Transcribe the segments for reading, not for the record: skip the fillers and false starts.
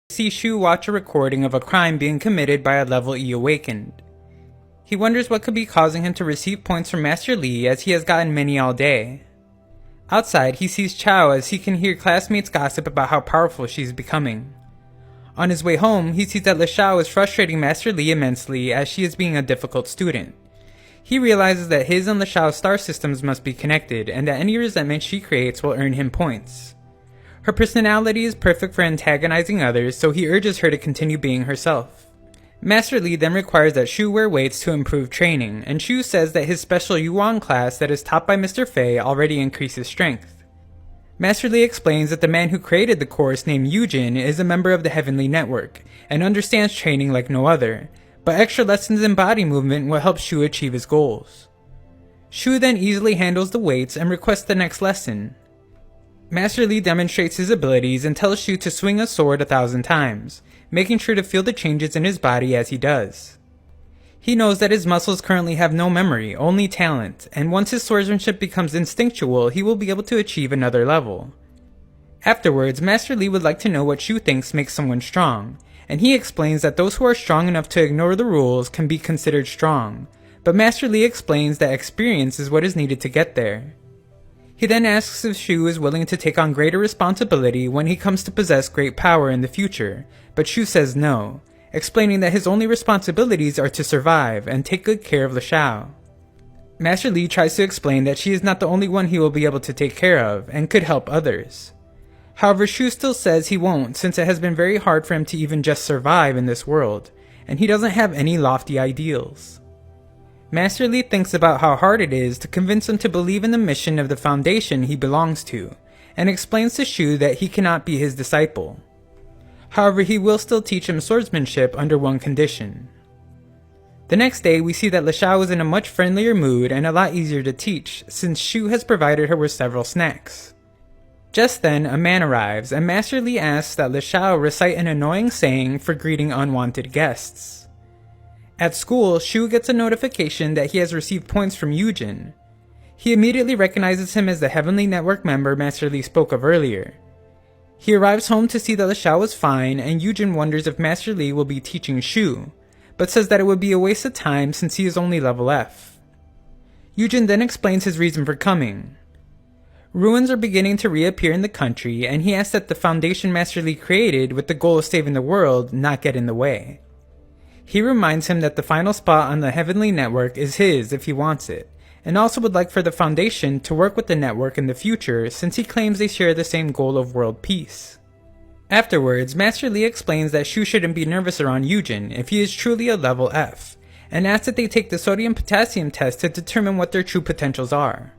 See Shu watch a recording of a crime being committed by a level E awakened. He wonders what could be causing him to receive points from Master Li, as he has gotten many all day. Outside, he sees Chao as he can hear classmates gossip about how powerful she is becoming. On his way home, he sees that Le Xiao is frustrating Master Li immensely as she is being a difficult student. He realizes that his and Le Xiao's star systems must be connected, and that any resentment she creates will earn him points. Her personality is perfect for antagonizing others, so he urges her to continue being herself. Master Li then requires that Shu wear weights to improve training, and Shu says that his special Yuan class that is taught by Mr. Fei already increases strength. Master Li explains that the man who created the course, named Yujin, is a member of the Heavenly Network, and understands training like no other, but extra lessons in body movement will help Shu achieve his goals. Shu then easily handles the weights and requests the next lesson. Master Li demonstrates his abilities and tells Shu to swing a sword 1,000 times, making sure to feel the changes in his body as he does. He knows that his muscles currently have no memory, only talent, and once his swordsmanship becomes instinctual, he will be able to achieve another level. Afterwards, Master Li would like to know what Shu thinks makes someone strong, and he explains that those who are strong enough to ignore the rules can be considered strong, but Master Li explains that experience is what is needed to get there. He then asks if Shu is willing to take on greater responsibility when he comes to possess great power in the future, but Shu says no, explaining that his only responsibilities are to survive and take good care of Le Xiao. Master Li tries to explain that she is not the only one he will be able to take care of, and could help others. However, Shu still says he won't, since it has been very hard for him to even just survive in this world, and he doesn't have any lofty ideals. Master Li thinks about how hard it is to convince him to believe in the mission of the foundation he belongs to, and explains to Shu that he cannot be his disciple. However, he will still teach him swordsmanship under one condition. The next day, we see that Le Xiao is in a much friendlier mood and a lot easier to teach, since Shu has provided her with several snacks. Just then, a man arrives, and Master Li asks that Le Xiao recite an annoying saying for greeting unwanted guests. At school, Shu gets a notification that he has received points from Yujin. He immediately recognizes him as the Heavenly Network member Master Li spoke of earlier. He arrives home to see that Le Xiao is fine, and Yujin wonders if Master Li will be teaching Shu, but says that it would be a waste of time since he is only level F. Yujin then explains his reason for coming. Ruins are beginning to reappear in the country, and he asks that the foundation Master Li created with the goal of saving the world not get in the way. He reminds him that the final spot on the Heavenly Network is his if he wants it, and also would like for the Foundation to work with the network in the future since he claims they share the same goal of world peace. Afterwards, Master Li explains that Shu shouldn't be nervous around Yujin if he is truly a level F, and asks that they take the sodium-potassium test to determine what their true potentials are.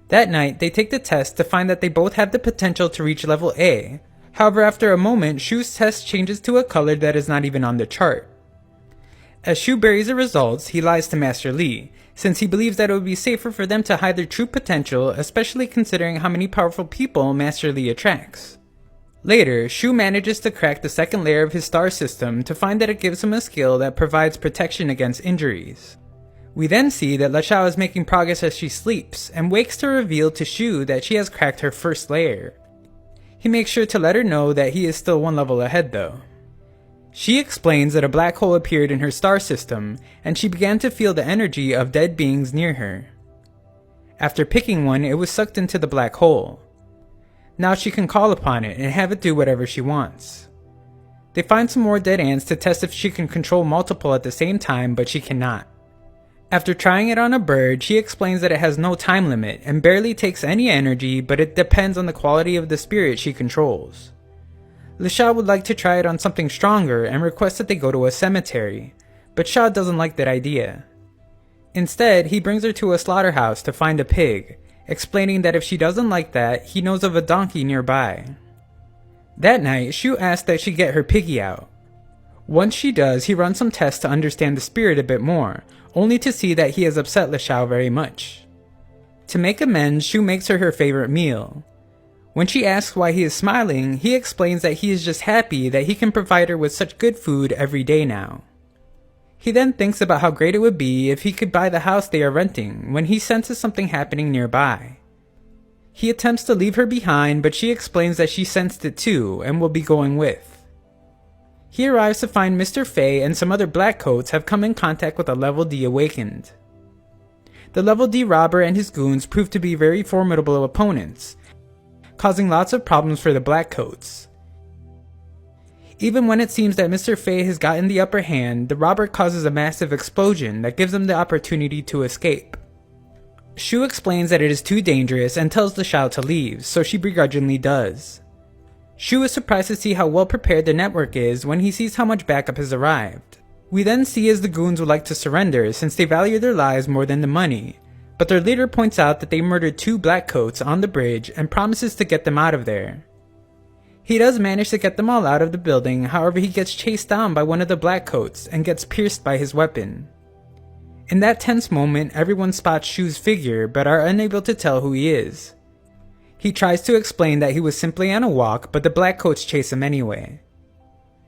That night, they take the test to find that they both have the potential to reach level A. However, after a moment, Shu's test changes to a color that is not even on the chart. As Shu buries the results, he lies to Master Li, since he believes that it would be safer for them to hide their true potential, especially considering how many powerful people Master Li attracts. Later, Shu manages to crack the second layer of his star system to find that it gives him a skill that provides protection against injuries. We then see that Le Xiao is making progress as she sleeps, and wakes to reveal to Shu that she has cracked her first layer. He makes sure to let her know that he is still one level ahead though. She explains that a black hole appeared in her star system, and she began to feel the energy of dead beings near her. After picking one, it was sucked into the black hole. Now she can call upon it and have it do whatever she wants. They find some more dead ants to test if she can control multiple at the same time, but she cannot. After trying it on a bird, she explains that it has no time limit and barely takes any energy, but it depends on the quality of the spirit she controls. Le Xiao would like to try it on something stronger and requests that they go to a cemetery, but Xiao doesn't like that idea. Instead, he brings her to a slaughterhouse to find a pig, explaining that if she doesn't like that, he knows of a donkey nearby. That night, Shu asks that she get her piggy out. Once she does, he runs some tests to understand the spirit a bit more, only to see that he has upset Le Xiao very much. To make amends, Shu makes her her favorite meal. When she asks why he is smiling, he explains that he is just happy that he can provide her with such good food every day now. He then thinks about how great it would be if he could buy the house they are renting when he senses something happening nearby. He attempts to leave her behind, but she explains that she sensed it too and will be going with. He arrives to find Mr. Fei and some other black coats have come in contact with a level D awakened. The level D robber and his goons prove to be very formidable opponents, causing lots of problems for the black coats. Even when it seems that Mr. Fei has gotten the upper hand, the robber causes a massive explosion that gives them the opportunity to escape. Shu explains that it is too dangerous and tells the Shao to leave, so she begrudgingly does. Shu is surprised to see how well prepared the network is when he sees how much backup has arrived. We then see as the goons would like to surrender since they value their lives more than the money, but their leader points out that they murdered 2 black coats on the bridge and promises to get them out of there. He does manage to get them all out of the building, however he gets chased down by one of the black coats and gets pierced by his weapon. In that tense moment, everyone spots Shu's figure but are unable to tell who he is. He tries to explain that he was simply on a walk, but the black coats chase him anyway.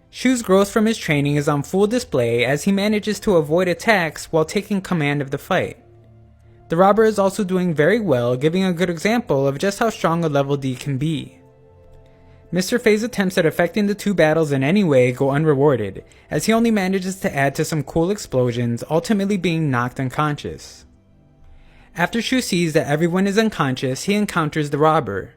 Shu's growth from his training is on full display as he manages to avoid attacks while taking command of the fight. The robber is also doing very well, giving a good example of just how strong a level D can be. Mr. Fei's attempts at affecting the 2 battles in any way go unrewarded, as he only manages to add to some cool explosions, ultimately being knocked unconscious. After Shu sees that everyone is unconscious, he encounters the robber.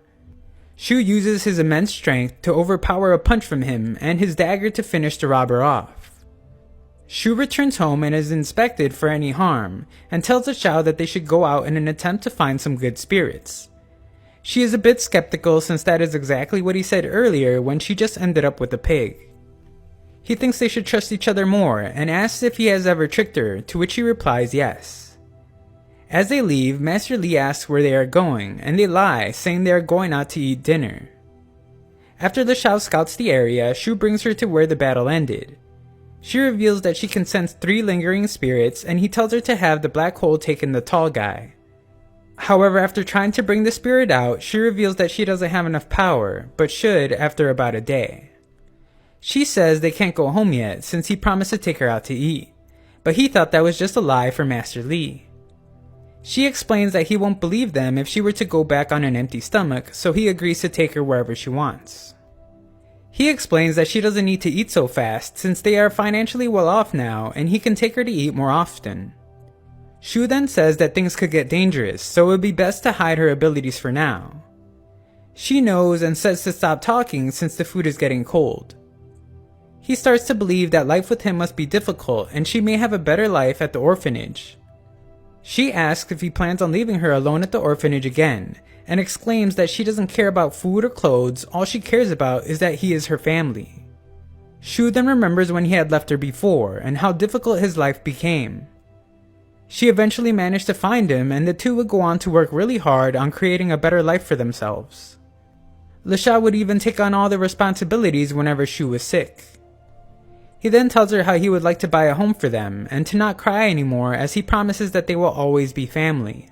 Shu uses his immense strength to overpower a punch from him and his dagger to finish the robber off. Shu returns home and is inspected for any harm, and tells the Shao that they should go out in an attempt to find some good spirits. She is a bit skeptical since that is exactly what he said earlier when she just ended up with a pig. He thinks they should trust each other more and asks if he has ever tricked her, to which she replies yes. As they leave, Master Li asks where they are going, and they lie, saying they are going out to eat dinner. After the Shao scouts the area, Shu brings her to where the battle ended. She reveals that she can sense 3 lingering spirits, and he tells her to have the black hole taken the tall guy. However, after trying to bring the spirit out, she reveals that she doesn't have enough power, but should after about a day. She says they can't go home yet since he promised to take her out to eat, but he thought that was just a lie for Master Li. She explains that he won't believe them if she were to go back on an empty stomach, so he agrees to take her wherever she wants. He explains that she doesn't need to eat so fast since they are financially well off now and he can take her to eat more often. Shu then says that things could get dangerous, so it would be best to hide her abilities for now. She knows and says to stop talking since the food is getting cold. He starts to believe that life with him must be difficult and she may have a better life at the orphanage. She asks if he plans on leaving her alone at the orphanage again, and exclaims that she doesn't care about food or clothes, all she cares about is that he is her family. Shu then remembers when he had left her before and how difficult his life became. She eventually managed to find him and the 2 would go on to work really hard on creating a better life for themselves. Le Shao would even take on all the responsibilities whenever Shu was sick. He then tells her how he would like to buy a home for them and to not cry anymore as he promises that they will always be family.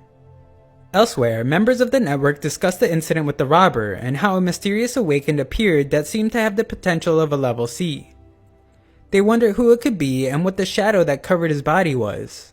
Elsewhere, members of the network discuss the incident with the robber and how a mysterious awakened appeared that seemed to have the potential of a level C. They wonder who it could be and what the shadow that covered his body was.